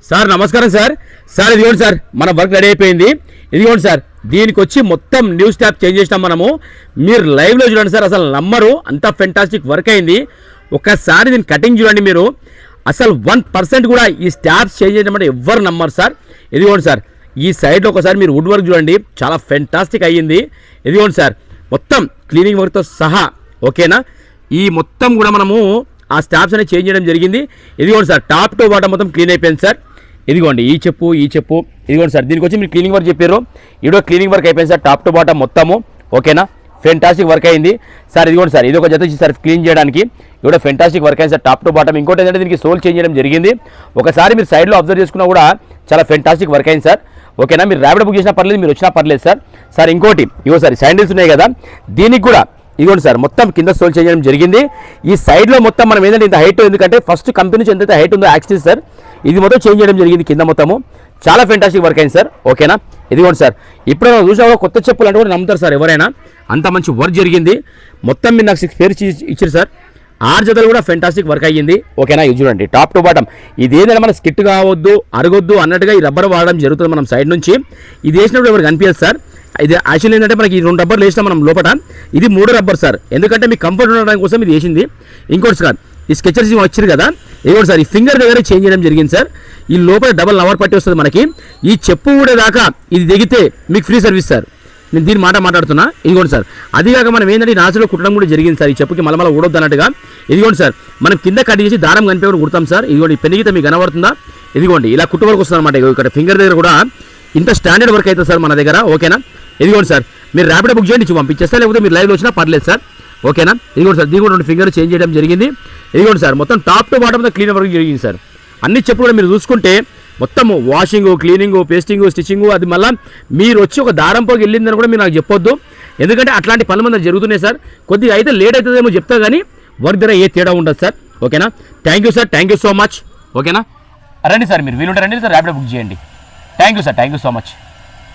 Sir నమస్కారం sir. Sir ఇదిగోండి sir, మన వర్క్ రెడీ అయిపోయింది. ఇదిగోండి సార్, దీనికి వచ్చి మొత్తం న్యూస్ ట్యాప్ చేంజ్ చేసినాం మనము. మీరు లైవ్లో చూడండి సార్, అసలు నమ్మరు, అంత ఫెంటాస్టిక్ వర్క్ అయింది. ఒక్కసారి దీని కటింగ్ చూడండి మీరు, అసలు 1% కూడా ఈ స్టాప్స్ చేంజ్ చేయడం అంటే ఎవ్వరు నమ్మరు సార్. ఇదిగోండి సార్, ఈ సైడ్లో ఒకసారి మీరు వుడ్ వర్క్ చూడండి, చాలా ఫెంటాస్టిక్ అయ్యింది. ఇదిగోండి సార్, మొత్తం క్లీనింగ్ వర్క్తో సహా ఓకేనా. ఈ మొత్తం కూడా మనము ఆ స్టాప్స్ అనేది చేంజ్ చేయడం జరిగింది. ఇదిగోండి సార్, టాప్ టు బాటమ్ మొత్తం క్లీన్ అయిపోయింది సార్. ఇదిగోండి ఈ చెప్పు ఇదిగోండి సార్, దీనికి వచ్చి మీరు క్లీనింగ్ వర్క్ చెప్పారు, ఇదిగో క్లీనింగ్ వర్క్ అయిపోయింది సార్, టాప్ టు బాటమ్ మొత్తము ఓకేనా. ఫెంటాస్టిక్ వర్క్ అయింది సార్. ఇదిగోండి సార్, ఇది ఒక జత సార్ క్లీన్ చేయడానికి, ఇది ఫెంటాస్టిక్ వర్క్ అయింది సార్ టాప్ టు బాటమ్. ఇంకోటి ఏంటంటే దీనికి సోల్ చేంజ్ చేయడం జరిగింది. ఒకసారి మీరు సైడ్లో అబ్జర్వ్ చేసుకున్నా కూడా చాలా ఫెంటాస్టిక్ వర్క్ అయింది సార్ ఓకేనా. మీరు ర్యాపిడ్ బుక్ చేసినా పర్లేదు, మీరు వచ్చినా పర్లేదు సార్. సార్ ఇంకోటి ఇగో సార్, శాండిల్స్ ఉన్నాయి కదా, దీనికి కూడా ఇదిగోండి సార్ మొత్తం కింద సోల్ చేంజ్ చేయడం జరిగింది. ఈ సైడ్లో మొత్తం మనం ఏంటంటే ఇంత హైట్, ఎందుకంటే ఫస్ట్ కంపెనీ నుంచి ఎంతైతే హైట్ ఉందో యాక్సిస్ సార్, ఇది మొత్తం చేంజ్ చేయడం జరిగింది కింద మొత్తము. చాలా ఫెంటాస్టిక్ వర్క్ అయింది సార్ ఓకేనా. ఇదిగోండి సార్, ఇప్పుడు మనం చూసినా కొత్త చెప్పులు అంటే కూడా నమ్ముతారు సార్ ఎవరైనా, అంత మంచి వర్క్ జరిగింది. మొత్తం మీరు నాకు 6 పేర్స్ ఇచ్చారు సార్, 6 జతలు కూడా ఫెంటాస్టిక్ వర్క్ అయ్యింది ఓకేనా. ఇది చూడండి టాప్ టు బాటమ్, ఇది ఏదైనా మన స్కిట్ కావద్దు అరగొద్దు అన్నట్టుగా ఈ రబ్బర్ వాడడం జరుగుతుంది మనం సైడ్ నుంచి. ఇది వేసినప్పుడు ఎవరికి కనిపించదు సార్. ఇది యాక్చువల్లీ ఏంటంటే మనకి 2 రబ్బర్లు వేసినా మనం లోపల, ఇది 3 రబ్బర్ సార్, ఎందుకంటే మీకు కంఫర్ట్ ఉండడం కోసం ఇది వేసింది. ఇంకోటి సార్, ఈ స్కెచర్స్ వచ్చారు కదా, ఇదిగోటి సార్, ఈ ఫింగర్ దగ్గర చేంజ్ చేయడం జరిగింది సార్. ఈ లోపల డబల్ నవర్ పట్టి వస్తుంది మనకి. ఈ చెప్పు కూడా దాకా ఇది దిగితే మీకు ఫ్రీ సర్వీస్ సార్. నేను దీని మాట్లాడుతున్నా. ఇదిగోండి సార్, అదిగాక మనం ఏంటంటే నాచులో కుట్టడం కూడా జరిగింది సార్. ఈ చెప్పుకి మళ్ళీ ఊడొద్దు అన్నట్టుగా. ఇదిగోండి సార్, మనం కింద కట్ చేసి దారం కనిపే కూడా కుడతాం సార్. ఇదిగోండి పెనిగితే మీకు కనబడుతుందా, ఇదిగోండి ఇలా కుట్టు వరకు వస్తుంది అనమాట. ఇక్కడ ఫింగర్ దగ్గర కూడా ఇంత స్టాండర్డ్ వర్క్ అవుతుంది సార్ మన దగ్గర ఓకేనా. ఇదిగోండి సార్, మీరు ర్యాపిడ్ బుక్ చేయండి, పంపించేస్తా, లేకపోతే మీరు లైవ్లో వచ్చినా పర్లేదు సార్ ఓకేనా. ఇదిగోండి సార్, దీని కూడా 2 ఫింగర్ చేంజ్ చేయడం జరిగింది. ఇదిగోండి సార్, మొత్తం top to bottom clean work జరిగింది సార్. అన్ని చెప్పులు కూడా మీరు చూసుకుంటే మొత్తం వాషింగ్, క్లీనింగ్, పేస్టింగ్, స్టిచ్చింగ్, అది మళ్ళీ మీరు వచ్చి ఒక దారం పోకి వెళ్ళిందని కూడా మీరు నాకు చెప్పొద్దు, ఎందుకంటే అట్లాంటి పనులు మన జరుగుతున్నాయి సార్. కొద్దిగా అయితే లేట్ అవుతుందేమో చెప్తా కానీ వర్క్ దగ్గర ఏ తేడా ఉండదు సార్ ఓకేనా. Thank you sir, thank you so much ఓకేనా. రండి సార్, మీరు వీలుంటే రండి సార్, ర్యాపిడ్ బుక్ చేయండి. Thank you sir, thank you so much.